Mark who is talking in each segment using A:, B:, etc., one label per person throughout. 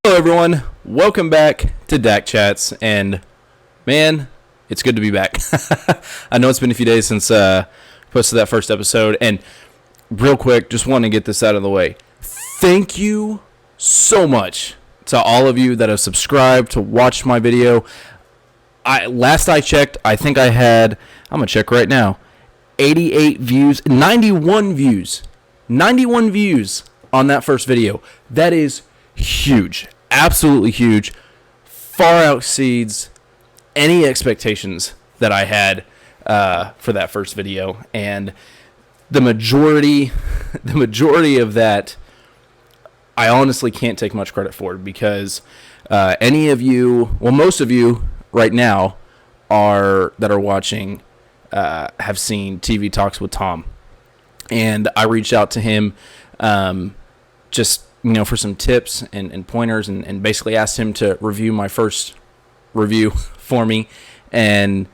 A: Hello everyone, welcome back to Dak Chats, and man, it's good to be back. I know it's been a few days since I posted that first episode, and real quick, just want to get this out of the way. Thank you so much to all of you that have subscribed to watch my video. Last I checked, I think I had, I'm going to check right now, 88 views, 91 views on that first video. That is huge. Absolutely huge. Far exceeds any expectations that I had for that first video, and the majority of that I honestly can't take much credit for, because any of you, well, most of you right now that are watching have seen TV Talks with Tom, and I reached out to him just for some tips and pointers, and basically asked him to review my first review for me and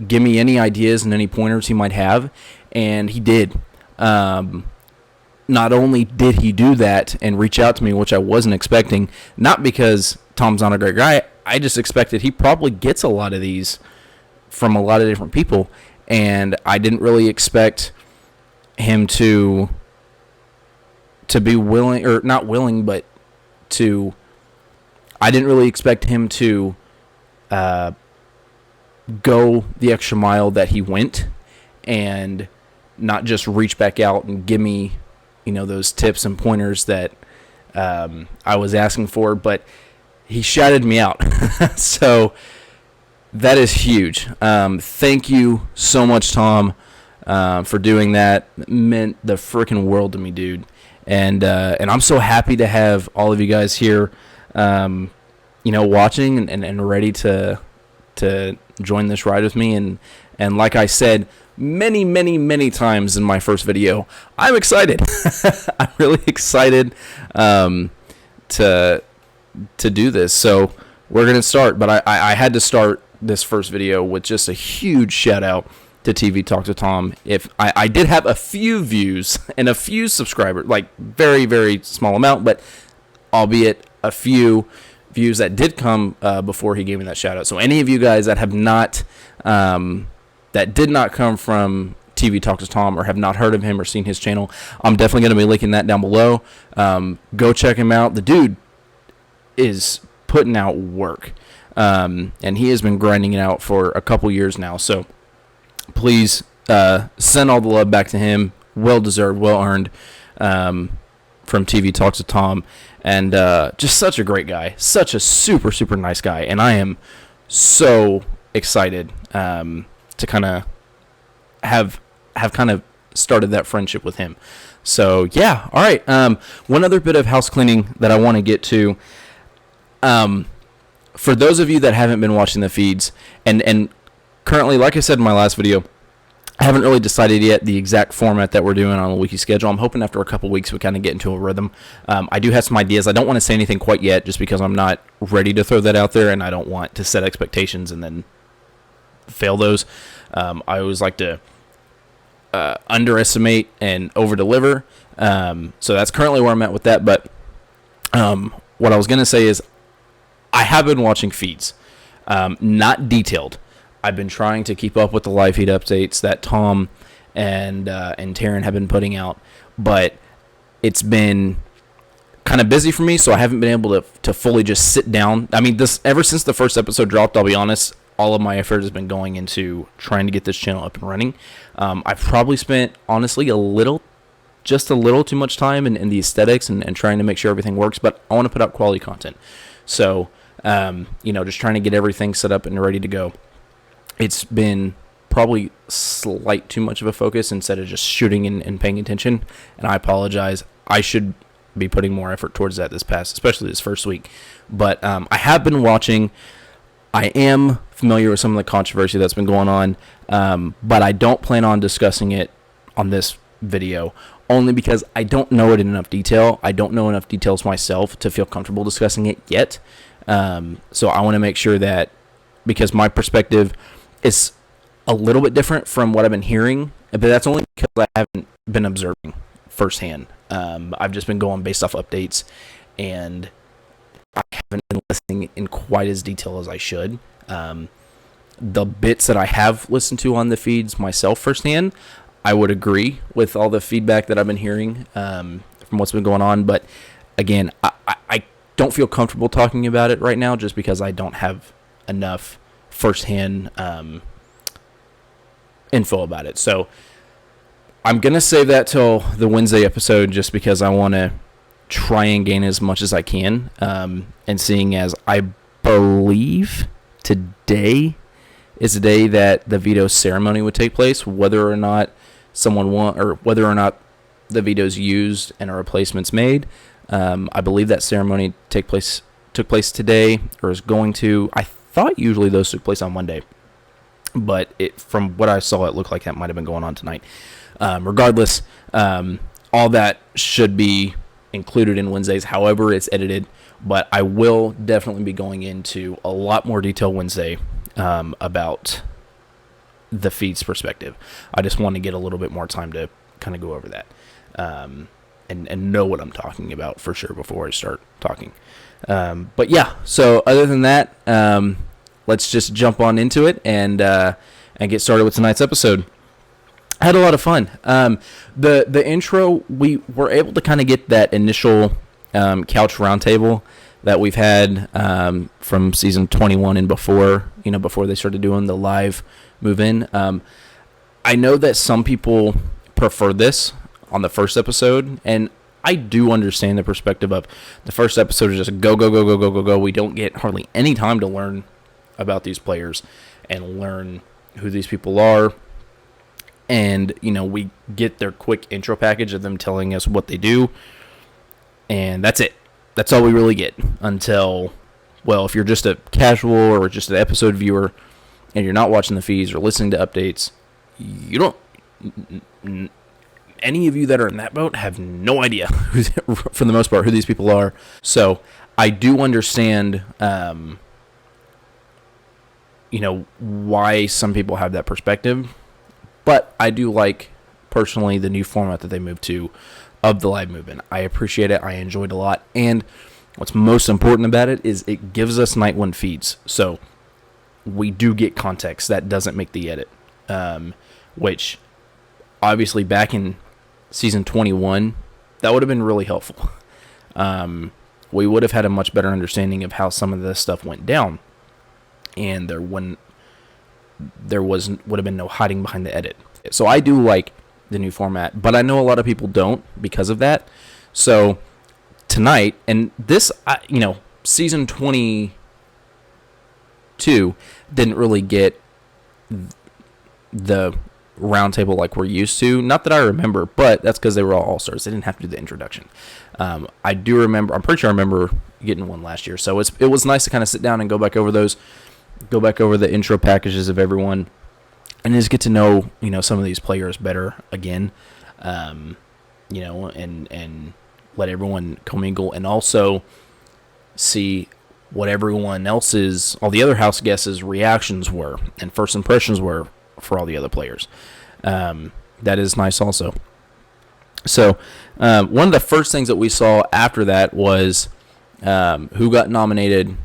A: give me any ideas and any pointers he might have. And he did. Not only did he do that and reach out to me, which I wasn't expecting, not because Tom's not a great guy, I just expected he probably gets a lot of these from a lot of different people, and I didn't really expect him to be willing, or not willing, but I didn't really expect him to go the extra mile that he went, and not just reach back out and give me, those tips and pointers that I was asking for, but he shouted me out. So that is huge. Thank you so much, Tom, for doing that. It meant the freaking world to me, dude. And I'm so happy to have all of you guys here, watching and ready to join this ride with me. And like I said many times in my first video, I'm excited. I'm really excited to do this. So we're gonna start. But I had to start this first video with just a huge shout out to TV Talks with Tom. If I did have a few views and a few subscribers, like very, very small amount, but albeit a few views that did come before he gave me that shout out. So any of you guys that have not, that did not come from TV Talks with Tom, or have not heard of him or seen his channel, I'm definitely going to be linking that down below. Go check him out. The dude is putting out work, and he has been grinding it out for a couple years now. So please send all the love back to him. Well deserved, well earned, from TV Talks with Tom. And just such a great guy, such a super nice guy. And I am so excited to kind of have kind of started that friendship with him. So yeah, all right. One other bit of house cleaning that I want to get to. For those of you that haven't been watching the feeds, and currently, like I said in my last video, I haven't really decided yet the exact format that we're doing on a weekly schedule. I'm hoping after a couple weeks we kind of get into a rhythm. I do have some ideas. I don't want to say anything quite yet, just because I'm not ready to throw that out there, and I don't want to set expectations and then fail those. I always like to underestimate and over-deliver. So that's currently where I'm at with that. But what I was going to say is I have been watching feeds, not detailed. I've been trying to keep up with the live feed updates that Tom and Terence have been putting out, but it's been kind of busy for me, so I haven't been able to fully just sit down. I mean, ever since the first episode dropped, I'll be honest, all of my effort has been going into trying to get this channel up and running. I've probably spent, honestly, just a little too much time in the aesthetics and trying to make sure everything works, but I want to put out quality content. So, just trying to get everything set up and ready to go. It's been probably slight too much of a focus instead of just shooting and paying attention, and I apologize. I should be putting more effort towards that especially this first week. But I have been watching. I am familiar with some of the controversy that's been going on, but I don't plan on discussing it on this video, only because I don't know it in enough detail. I don't know enough details myself to feel comfortable discussing it yet. So I want to make sure that, because my perspective is a little bit different from what I've been hearing, but that's only because I haven't been observing firsthand. I've just been going based off updates, and I haven't been listening in quite as detail as I should. The bits that I have listened to on the feeds myself firsthand, I would agree with all the feedback that I've been hearing from what's been going on. But again, I don't feel comfortable talking about it right now just because I don't have enough firsthand info about it. So I'm going to save that till the Wednesday episode just because I want to try and gain as much as I can. And seeing as I believe today is the day that the veto ceremony would take place, whether or not whether or not the veto's used and a replacement's made. I believe that ceremony took place today, or is going to. I thought usually those took place on Monday, but from what I saw, it looked like that might have been going on tonight. Regardless, all that should be included in Wednesdays, however it's edited, but I will definitely be going into a lot more detail Wednesday about the feed's perspective. I just want to get a little bit more time to kind of go over that and know what I'm talking about for sure before I start talking. But yeah, so other than that, let's just jump on into it and get started with tonight's episode. I had a lot of fun. The intro, we were able to kind of get that initial couch roundtable that we've had from season 21 and before they started doing the live move-in. I know that some people prefer this on the first episode, and I do understand the perspective of the first episode is just go, go, go, go, go, go, go. We don't get hardly any time to learn about these players and learn who these people are. And, we get their quick intro package of them telling us what they do. And that's it. That's all we really get until, if you're just a casual or just an episode viewer and you're not watching the feeds or listening to updates, you don't, any of you that are in that boat have no idea, for the most part, who these people are. So I do understand, why some people have that perspective. But I do like, personally, the new format that they moved to of the live movement. I appreciate it. I enjoyed it a lot. And what's most important about it is it gives us night one feeds. So we do get context that doesn't make the edit. Which, obviously, back in season 21, that would have been really helpful. We would have had a much better understanding of how some of this stuff went down. And would have been no hiding behind the edit. So I do like the new format, but I know a lot of people don't because of that. So tonight, and this, season 22 didn't really get the roundtable like we're used to. Not that I remember, but that's because they were all All-Stars. They didn't have to do the introduction. I do remember, I'm pretty sure I remember getting one last year. So it was nice to kind of sit down and go back over the intro packages of everyone, and just get to know, some of these players better again, and let everyone commingle, and also see what everyone else's, all the other house guests' reactions were and first impressions were for all the other players. That is nice also. So one of the first things that we saw after that was who got nominated,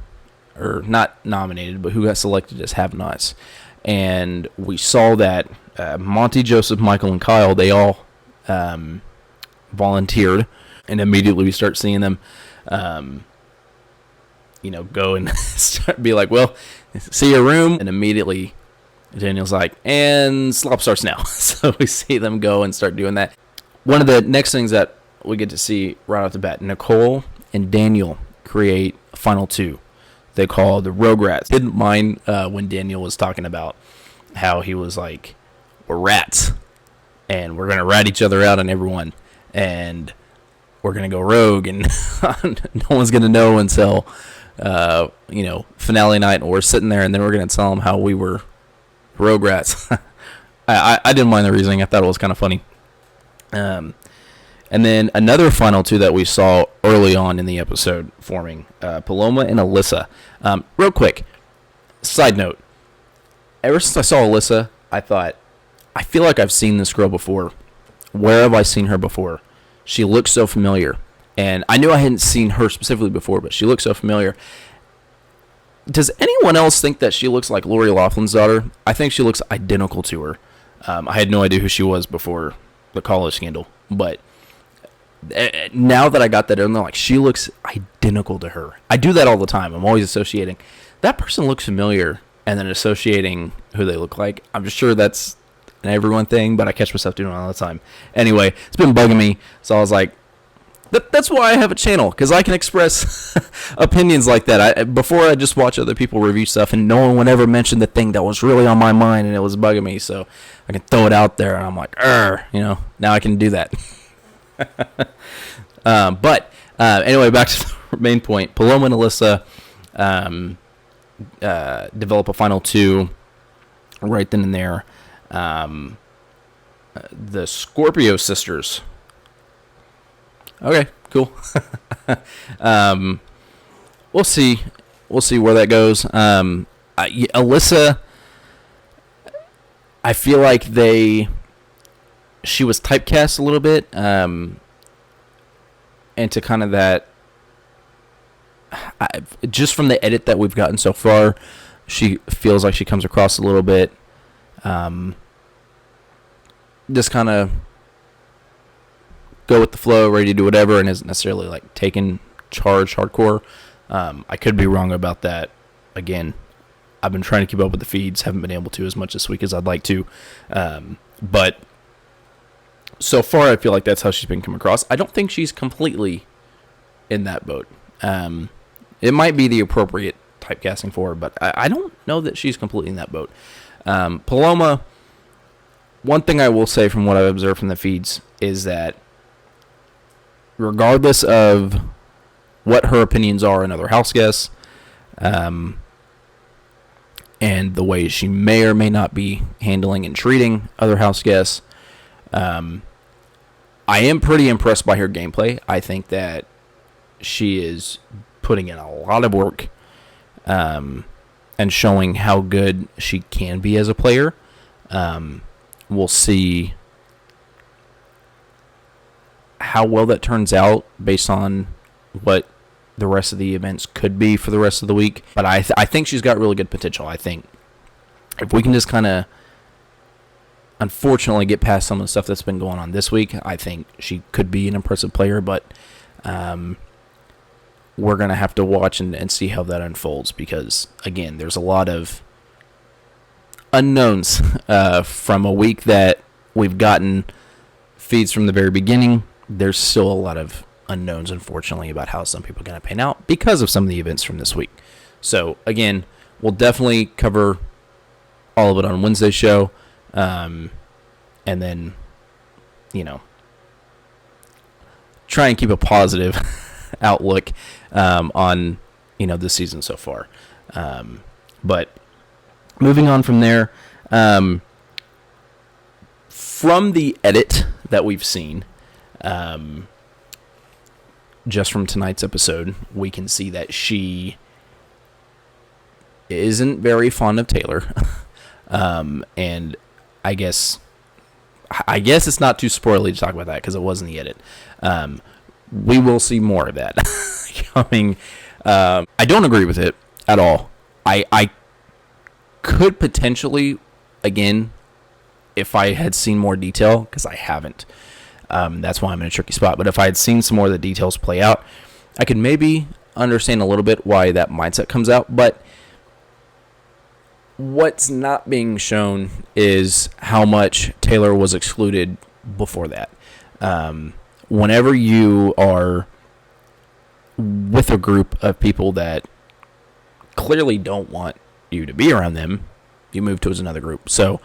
A: or not nominated, but who got selected as have-nots. And we saw that Monty, Joseph, Michael, and Kyle, they all volunteered, and immediately we start seeing them, go and be like, well, see your room, and immediately Daniel's like, and slop starts now. So we see them go and start doing that. One of the next things that we get to see right off the bat, Nicole and Daniel create a final two. They call the Rogue Rats. Didn't mind when Daniel was talking about how he was like, we're rats, and we're going to rat each other out on everyone, and we're going to go rogue, and no one's going to know until, finale night, and we're sitting there, and then we're going to tell them how we were Rogue Rats. I didn't mind the reasoning. I thought it was kind of funny. And then another final two that we saw early on in the episode forming, Paloma and Alyssa. Real quick, side note. Ever since I saw Alyssa, I thought, I feel like I've seen this girl before. Where have I seen her before? She looks so familiar. And I knew I hadn't seen her specifically before, but she looked so familiar. Does anyone else think that she looks like Lori Loughlin's daughter? I think she looks identical to her. I had no idea who she was before the college scandal, but now that I got that in there, like, she looks identical to her. I do that all the time. I'm always associating that person looks familiar and then associating who they look like. I'm just sure that's an everyone thing, but I catch myself doing it all the time. Anyway, it's been bugging me, so I was like, that's why I have a channel, because I can express opinions like that. Before I just watch other people review stuff, and no one would ever mention the thing that was really on my mind and it was bugging me, so I can throw it out there, and I'm like, now I can do that. But anyway, back to the main point. Paloma and Alyssa develop a final two right then and there. The Scorpio Sisters. Okay, cool. We'll see. We'll see where that goes. Alyssa, I feel like she was typecast a little bit into kind of that. Just from the edit that we've gotten so far, she feels like she comes across a little bit just kind of go with the flow, ready to do whatever, and isn't necessarily like taking charge hardcore. I could be wrong about that. Again, I've been trying to keep up with the feeds, haven't been able to as much this week as I'd like to. But so far, I feel like that's how she's been come across. I don't think she's completely in that boat. It might be the appropriate typecasting for her, but I don't know that she's completely in that boat. Paloma, one thing I will say from what I've observed from the feeds is that regardless of what her opinions are in other house guests, and the way she may or may not be handling and treating other house guests, I am pretty impressed by her gameplay. I think that she is putting in a lot of work and showing how good she can be as a player. We'll see how well that turns out based on what the rest of the events could be for the rest of the week. But I think she's got really good potential. I think if we can just kind of, unfortunately, get past some of the stuff that's been going on this week, I think she could be an impressive player. But we're going to have to watch and see how that unfolds because, again, there's a lot of unknowns from a week that we've gotten feeds from the very beginning. There's still a lot of unknowns, unfortunately, about how some people are going to pan out because of some of the events from this week. So, again, we'll definitely cover all of it on Wednesday's show. And then, try and keep a positive outlook on, this season so far. But moving on from there, from the edit that we've seen, just from tonight's episode, we can see that she isn't very fond of Taylor. And I guess it's not too spoilery to talk about that because it was in the edit. We will see more of that coming. I don't agree with it at all. I could potentially, again, if I had seen more detail, because I haven't. That's why I'm in a tricky spot. But if I had seen some more of the details play out, I could maybe understand a little bit why that mindset comes out. But what's not being shown is how much Taylor was excluded before that. Whenever you are with a group of people that clearly don't want you to be around them, you move towards another group. So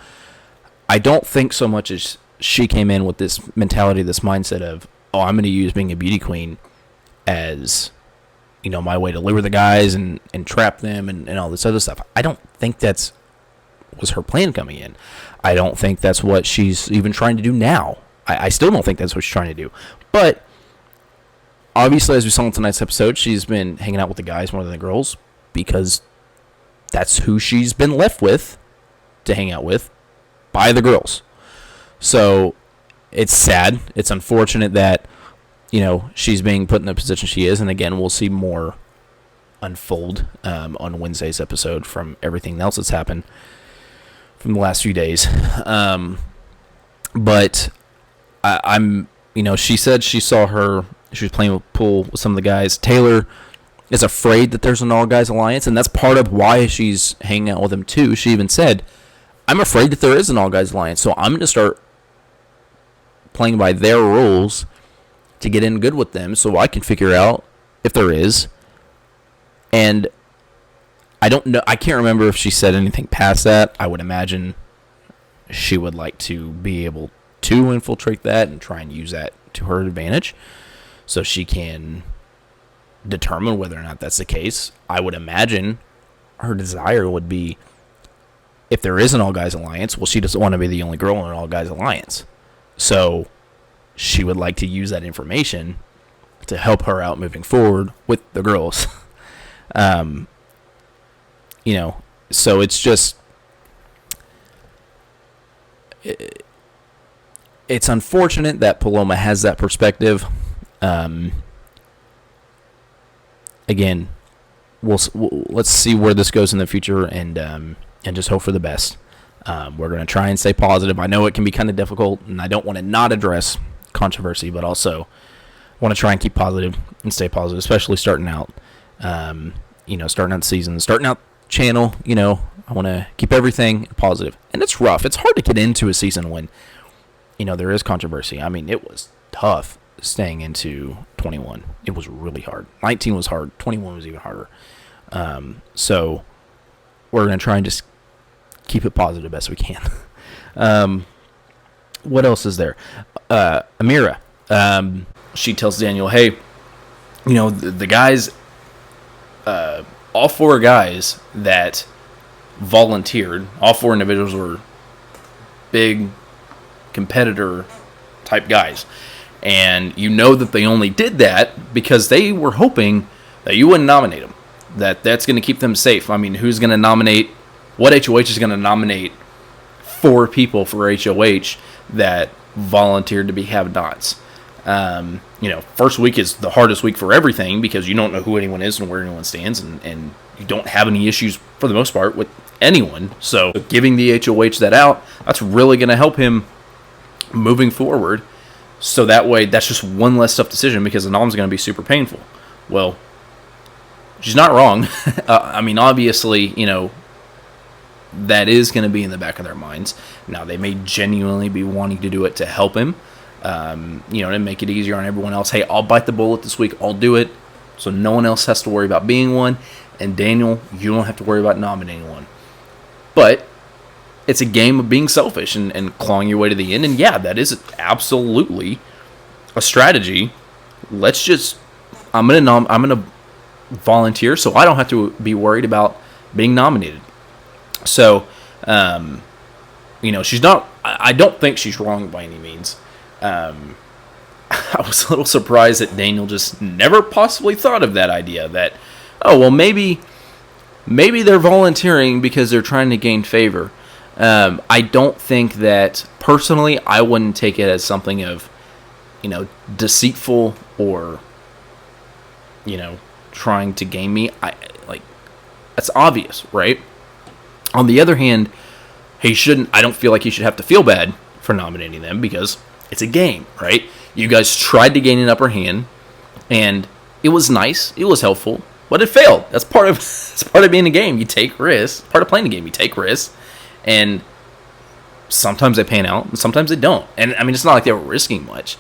A: I don't think so much as she came in with this mentality, this mindset of, I'm going to use being a beauty queen as, my way to lure the guys and trap them and all this other stuff. I don't think was her plan coming in. I don't think that's what she's even trying to do now. I still don't think that's what she's trying to do. But obviously, as we saw in tonight's episode, she's been hanging out with the guys more than the girls because that's who she's been left with to hang out with by the girls. So it's sad. It's unfortunate that, she's being put in the position she is. And again, we'll see more unfold on Wednesday's episode from everything else that's happened from the last few days. But I'm, she said she was playing pool with some of the guys. Taylor is afraid that there's an all-guys alliance, and that's part of why she's hanging out with him too. She even said, I'm afraid that there is an all-guys alliance, so I'm going to start playing by their rules to get in good with them so I can figure out if there is. And I don't know, I can't remember if she said anything past that. I would imagine she would like to be able to infiltrate that and try and use that to her advantage so she can determine whether or not that's the case. I would imagine her desire would be, if there is an all-guys alliance, well, she doesn't want to be the only girl in an all-guys alliance. So she would like to use that information to help her out moving forward with the girls. So it's just, it's unfortunate that Paloma has that perspective. Again, let's see where this goes in the future, and just hope for the best. We're going to try and stay positive. I know it can be kind of difficult, and I don't want to not address controversy, but also want to try and keep positive and stay positive, especially starting out. Starting out the season, starting out channel. I want to keep everything positive, and it's rough. It's hard to get into a season when there is controversy. I mean, it was tough staying into 21. It was really hard. 19 was hard. 21 was even harder. So we're going to try and just keep it positive best we can. What else is there? Amira. She tells Daniel, hey, the guys, all four guys that volunteered, all four individuals were big competitor type guys. And that they only did that because they were hoping that you wouldn't nominate them. That's going to keep them safe. I mean, who's going to nominate? What HOH is going to nominate 4 people for HOH that volunteered to be have-nots? First week is the hardest week for everything because you don't know who anyone is and where anyone stands, and you don't have any issues for the most part with anyone. So giving the HOH that out, that's really going to help him moving forward. So that way, that's just one less tough decision because the nom's going to be super painful. Well, she's not wrong. Obviously, that is going to be in the back of their minds. Now, they may genuinely be wanting to do it to help him, to make it easier on everyone else. Hey, I'll bite the bullet this week. I'll do it so no one else has to worry about being one. And Daniel, you don't have to worry about nominating one. But it's a game of being selfish and clawing your way to the end. And yeah, that is absolutely a strategy. I'm gonna volunteer so I don't have to be worried about being nominated. So, she's not. I don't think she's wrong by any means. I was a little surprised that Daniel just never possibly thought of that idea. That, maybe they're volunteering because they're trying to gain favor. I don't think that, personally, I wouldn't take it as something of, deceitful or, trying to game me. That's obvious, right? On the other hand, I don't feel like he should have to feel bad for nominating them because it's a game, right? You guys tried to gain an upper hand, and it was nice, it was helpful, but it failed. That's part of being a game. You take risks. Part of playing a game, you take risks. And sometimes they pan out, and sometimes they don't. And, it's not like they were risking much.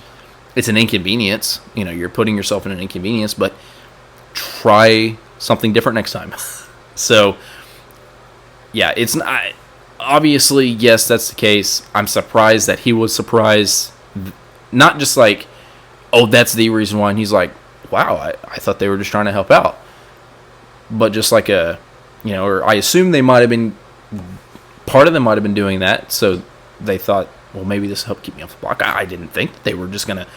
A: It's an inconvenience. You're putting yourself in an inconvenience, but try something different next time. So, yeah, it's not... Obviously, yes, that's the case. I'm surprised that he was surprised. Not just like, that's the reason why. And he's like, wow, I thought they were just trying to help out. But just like or I assume they might have been... Part of them might have been doing that, so they thought, well, maybe this will help keep me off the block. I didn't think that they were just going to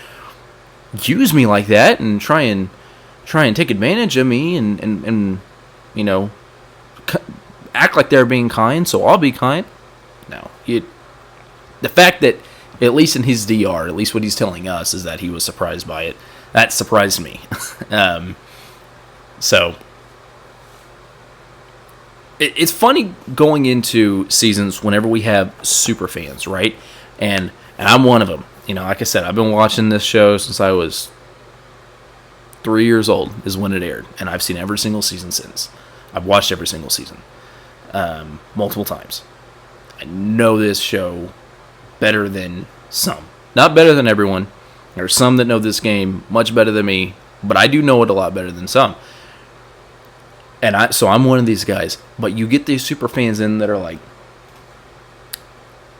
A: use me like that and try and take advantage of me and act like they're being kind, so I'll be kind. No. The fact that, at least in his DR, at least what he's telling us, is that he was surprised by it. That surprised me. So it's funny going into seasons whenever we have super fans, right? And I'm one of them. Like I said, I've been watching this show since I was 3 years old is when it aired, and I've seen every single season since. I've watched every single season multiple times. I know this show better than some. Not better than everyone. There are some that know this game much better than me, but I do know it a lot better than some. And so I'm one of these guys. But you get these super fans in that are like,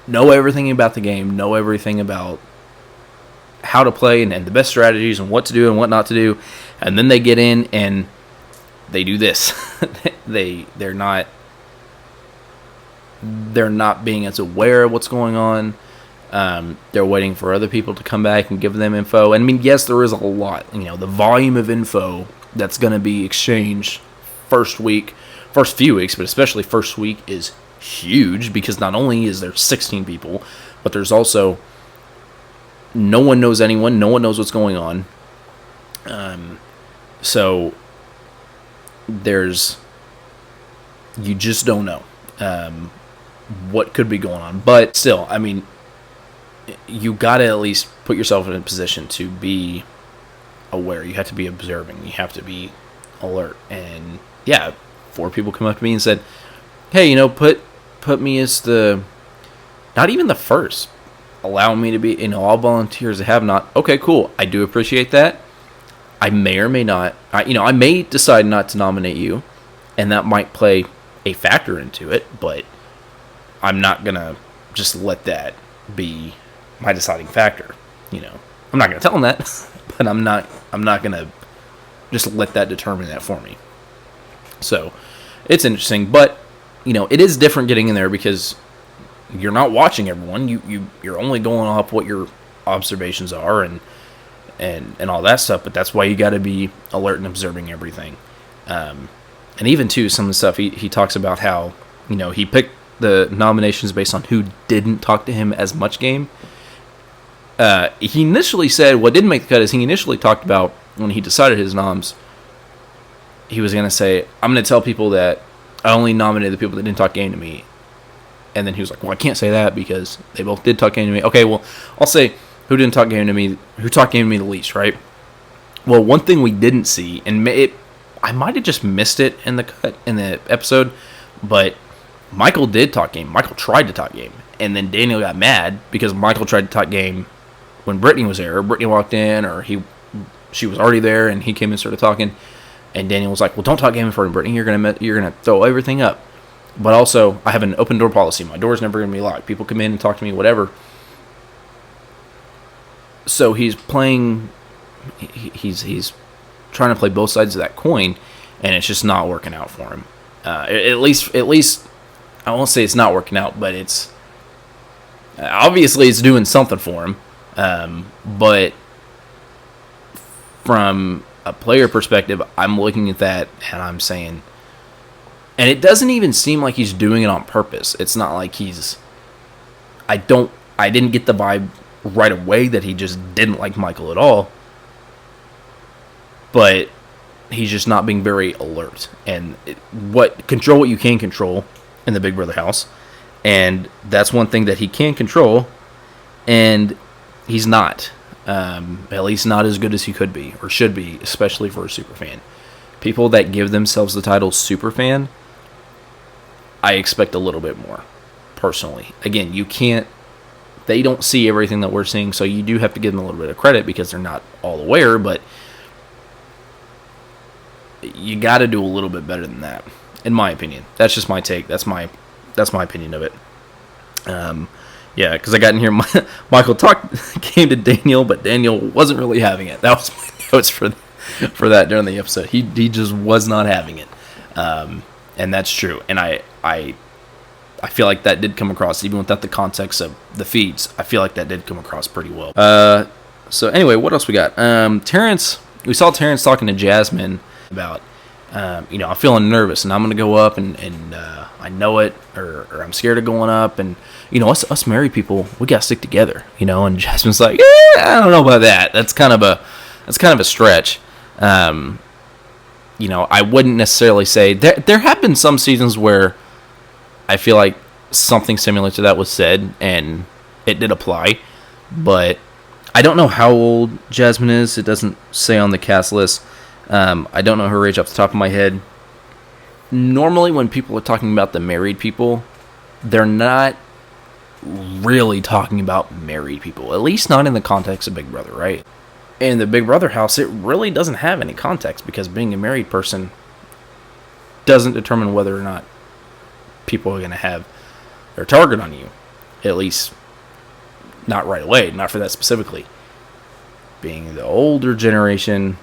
A: know everything about the game, know everything about how to play and the best strategies and what to do and what not to do. And then they get in and they do this. They're not being as aware of what's going on. They're waiting for other people to come back and give them info. And I mean, yes, there is a lot. The volume of info that's going to be exchanged first few weeks, but especially first week is huge, because not only is there 16 people, but there's also no one knows anyone, no one knows what's going on. So you just don't know what could be going on. But still, I mean, you got to at least put yourself in a position to be aware. You have to be observing. You have to be alert. And yeah, 4 people come up to me and said, hey, put me as not even the first. Allow me to be, all volunteers that have not. Okay, cool. I do appreciate that. I may or may not, I may decide not to nominate you, and that might play a factor into it, but I'm not going to just let that be my deciding factor. I'm not going to tell them that, but I'm not going to just let that determine that for me. So it's interesting, but it is different getting in there because you're not watching everyone. You're only going off what your observations are and all that stuff. But that's why you got to be alert and observing everything. And even too, some of the stuff he talks about how he picked the nominations based on who didn't talk to him as much game. He initially said what didn't make the cut is he initially talked about when he decided his noms. He was going to say, I'm going to tell people that I only nominated the people that didn't talk game to me. And then he was like, well, I can't say that because they both did talk game to me. Okay, well, I'll say who didn't talk game to me, who talked game to me the least, right? Well, one thing we didn't see, and I might have just missed it in the episode, but Michael did talk game. Michael tried to talk game. And then Daniel got mad because Michael tried to talk game when Brittany was there. Or Brittany walked in, or she was already there, and he came and started talking. And Daniel was like, well, don't talk game in front of Brittany. You're gonna throw everything up. But also, I have an open door policy. My door's never going to be locked. People come in and talk to me, whatever. So he's playing... He's trying to play both sides of that coin, and it's just not working out for him. At least, I won't say it's not working out, but it's... Obviously, it's doing something for him. But from a player perspective, I'm looking at that, and I'm saying... And it doesn't even seem like he's doing it on purpose. It's not like he's... I didn't get the vibe right away that he just didn't like Michael at all. But he's just not being very alert. And control what you can control in the Big Brother house. And that's one thing that he can control. And he's not. At least not as good as he could be, or should be, especially for a superfan. People that give themselves the title superfan, I expect a little bit more, personally. Again, they don't see everything that we're seeing, so you do have to give them a little bit of credit because they're not all aware, but you got to do a little bit better than that, in my opinion. That's just my take. That's my opinion of it. Yeah, because I got in here, Michael came to Daniel, but Daniel wasn't really having it. That was my notes for that during the episode. He just was not having it. And that's true. And I feel like that did come across, even without the context of the feeds. I feel like that did come across pretty well. So anyway, what else we got? Terence, we saw Terence talking to Jasmine about, I'm feeling nervous and I'm going to go up and I know it, or I'm scared of going up. And, us married people, we got to stick together, and Jasmine's like, I don't know about that. That's kind of that's kind of a stretch. I wouldn't necessarily say there have been some seasons where I feel like something similar to that was said and it did apply, but I don't know how old Jasmine is. It doesn't say on the cast list. I don't know her age off the top of my head. Normally when people are talking about the married people, they're not really talking about married people, at least not in the context of Big Brother, right? In the Big Brother house, it really doesn't have any context because being a married person doesn't determine whether or not people are going to have their target on you. At least, not right away, not for that specifically. Being the older generation,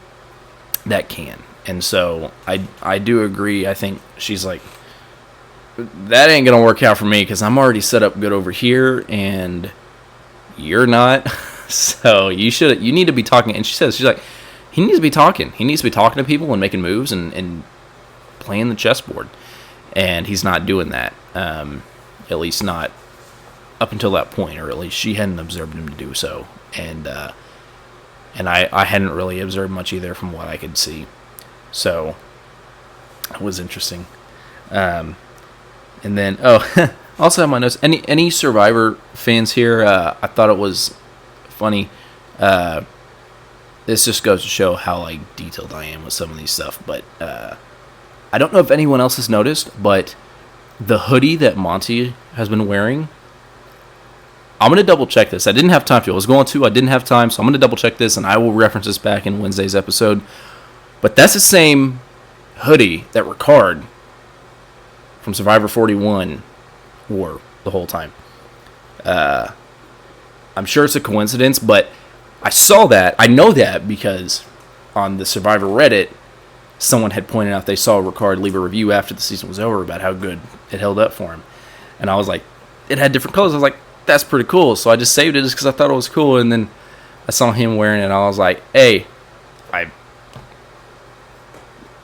A: that can. And so, I do agree. I think she's like, that ain't going to work out for me because I'm already set up good over here and you're not. So you need to be talking. And she's like, he needs to be talking. He needs to be talking to people and making moves and playing the chessboard. And he's not doing that. At least not up until that point, or at least she hadn't observed him to do so. And I hadn't really observed much either from what I could see. So it was interesting. And then, also have my notes. Any Survivor fans here? I thought it was funny. This just goes to show how detailed I am with some of these stuff. But I don't know if anyone else has noticed, but the hoodie that Monty has been wearing, I'm going to double check this. I didn't have time to. I was going to. I didn't have time, so I'm going to double check this, and I will reference this back in Wednesday's episode. But that's the same hoodie that Ricard from Survivor 41 wore the whole time. I'm sure it's a coincidence, but I saw that. I know that because on the Survivor Reddit, someone had pointed out they saw Ricard leave a review after the season was over about how good it held up for him. And I was like, it had different colors. I was like, that's pretty cool. So I just saved it just because I thought it was cool. And then I saw him wearing it, and I was like, hey,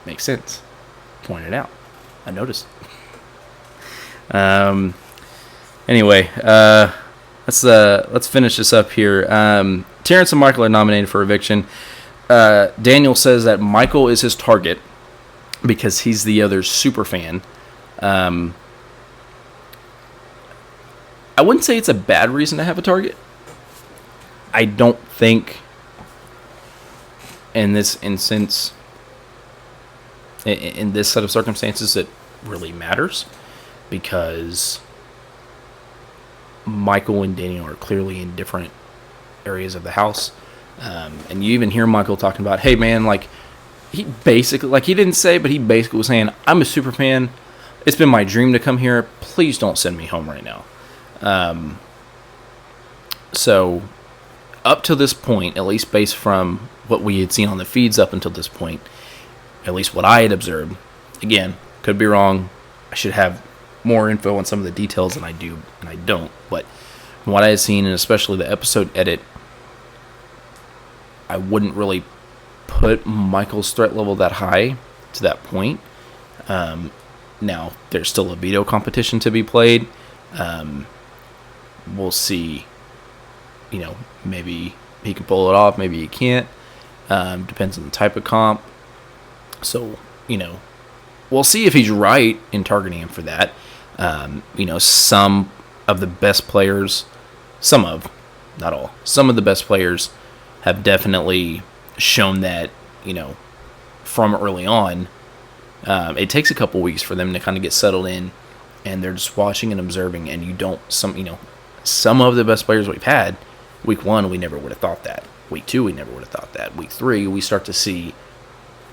A: makes sense. Pointed out. I noticed. Anyway, let's finish this up here. Terence and Markle are nominated for Eviction. Daniel says that Michael is his target because he's the other super fan. I wouldn't say it's a bad reason to have a target. I don't think in this instance, in this set of circumstances, it really matters because Michael and Daniel are clearly in different areas of the house. And you even hear Michael talking about, hey man, he basically, he didn't say, but he basically was saying, I'm a super fan. It's been my dream to come here. Please don't send me home right now. So up to this point, at least based from what we had seen on the feeds up until this point, at least what I had observed, again, could be wrong. I should have more info on some of the details than I do, and I don't. But from what I had seen, and especially the episode edit, I wouldn't really put Michael's threat level that high to that point. Now, there's still a veto competition to be played. We'll see. Maybe he can pull it off, maybe he can't. Depends on the type of comp. So, we'll see if he's right in targeting him for that. Some of the best players, not all, some of the best players have definitely shown that, from early on, it takes a couple weeks for them to kind of get settled in, and they're just watching and observing, and some of the best players we've had, week 1, we never would have thought that. Week 2, we never would have thought that. Week 3, we start to see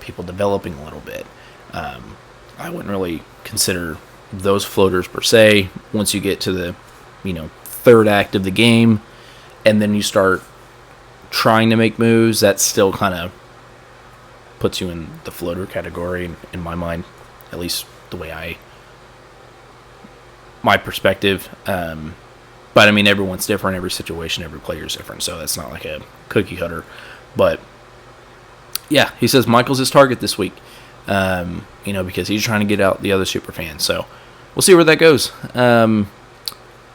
A: people developing a little bit. I wouldn't really consider those floaters per se. Once you get to the, third act of the game, and then you start trying to make moves, that still kind of puts you in the floater category in my mind, at least the way my perspective. But I mean, everyone's different, every situation, every player is different, so that's not like a cookie cutter. But yeah, he says Michael's his target this week, because he's trying to get out the other super fans. So we'll see where that goes.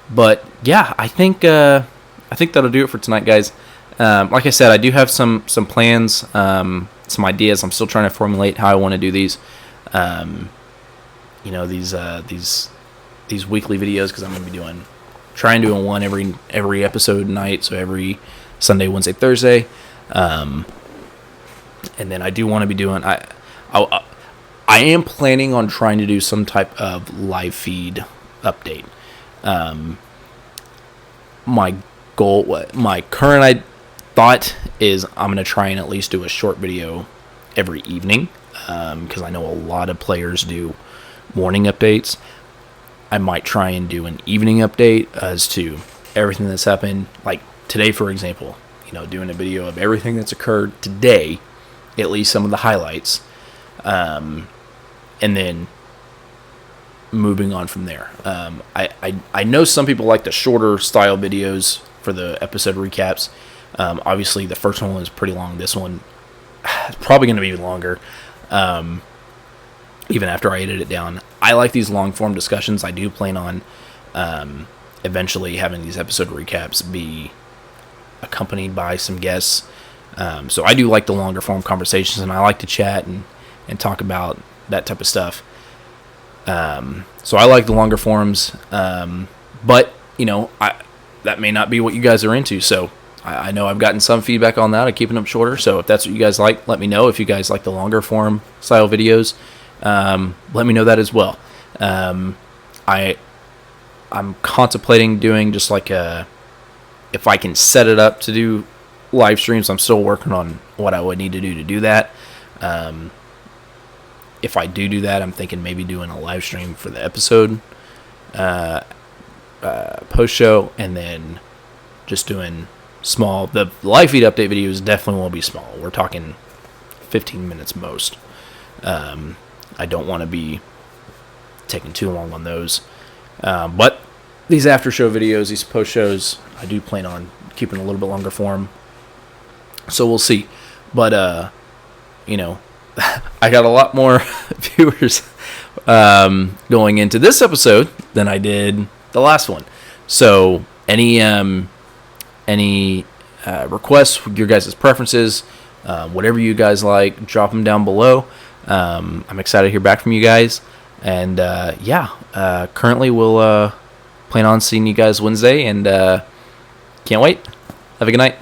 A: But yeah, I think that'll do it for tonight, guys. Like I said, I do have some plans, some ideas. I'm still trying to formulate how I want to do these. These weekly videos, because I'm going to be trying doing one every episode night, so every Sunday, Wednesday, Thursday, and then I do want to be doing. I am planning on trying to do some type of live feed update. My current thought is I'm going to try and at least do a short video every evening, because I know a lot of players do morning updates. I might try and do an evening update as to everything that's happened. Like today, for example, doing a video of everything that's occurred today, at least some of the highlights, and then moving on from there. I know some people like the shorter style videos for the episode recaps. Obviously, the first one was pretty long. This one is probably going to be even longer, even after I edit it down. I like these long-form discussions. I do plan on eventually having these episode recaps be accompanied by some guests. So I do like the longer-form conversations, and I like to chat and talk about that type of stuff. So I like the longer forms, but that may not be what you guys are into. So I know I've gotten some feedback on that, of keeping them shorter. So if that's what you guys like, let me know. If you guys like the longer form style videos, let me know that as well. I'm contemplating doing just like if I can set it up to do live streams. I'm still working on what I would need to do that. If I do that, I'm thinking maybe doing a live stream for the episode post show, and then just doing small. The live feed update videos definitely won't be small. We're talking 15 minutes most. I don't want to be taking too long on those. But these after show videos, these post shows, I do plan on keeping a little bit longer form. So we'll see. But I got a lot more viewers going into this episode than I did the last one. So any requests, your guys' preferences, whatever you guys like, drop them down below. I'm excited to hear back from you guys. And currently we'll plan on seeing you guys Wednesday, and can't wait. Have a good night.